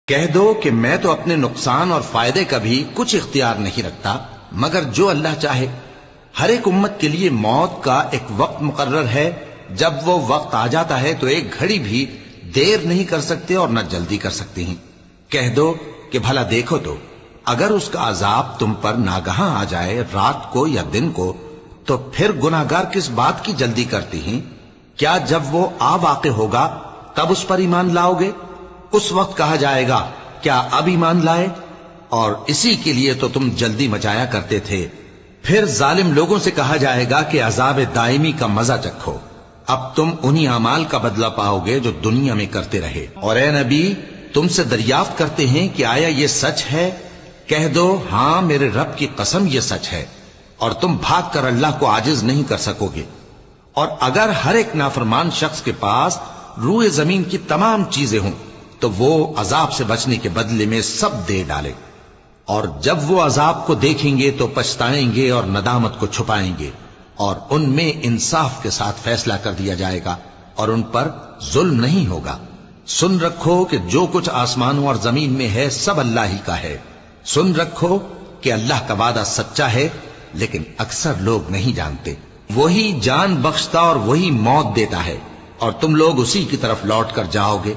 کہہ دو کہ میں تو اپنے نقصان اور فائدے کا بھی کچھ اختیار نہیں رکھتا مگر جو اللہ چاہے. ہر ایک امت کے لیے موت کا ایک وقت مقرر ہے. جب وہ وقت آ جاتا ہے تو ایک گھڑی بھی دیر نہیں کر سکتے اور نہ جلدی کر سکتے ہیں. کہہ دو کہ بھلا دیکھو تو اگر اس کا عذاب تم پر ناگہاں آ جائے رات کو یا دن کو تو پھر گناہگار کس بات کی جلدی کرتی ہیں؟ کیا جب وہ آ واقع ہوگا تب اس پر ایمان لاؤ گے؟ اس وقت کہا جائے گا کیا اب ایمان لائے؟ اور اسی کے لیے تو تم جلدی مچایا کرتے تھے. پھر ظالم لوگوں سے کہا جائے گا کہ عذاب دائمی کا مزہ چکھو. اب تم انہی اعمال کا بدلہ پاؤ گے جو دنیا میں کرتے رہے. اور اے نبی تم سے دریافت کرتے ہیں کہ آیا یہ سچ ہے؟ کہہ دو ہاں میرے رب کی قسم یہ سچ ہے. اور تم بھاگ کر اللہ کو عاجز نہیں کر سکو گے. اور اگر ہر ایک نافرمان شخص کے پاس روئے زمین کی تمام چیزیں ہوں تو وہ عذاب سے بچنے کے بدلے میں سب دے ڈالے. اور جب وہ عذاب کو دیکھیں گے تو پچھتائیں گے اور ندامت کو چھپائیں گے. اور ان میں انصاف کے ساتھ فیصلہ کر دیا جائے گا اور ان پر ظلم نہیں ہوگا. سن رکھو کہ جو کچھ آسمانوں اور زمین میں ہے سب اللہ ہی کا ہے. سن رکھو کہ اللہ کا وعدہ سچا ہے لیکن اکثر لوگ نہیں جانتے. وہی جان بخشتا اور وہی موت دیتا ہے اور تم لوگ اسی کی طرف لوٹ کر جاؤ گے.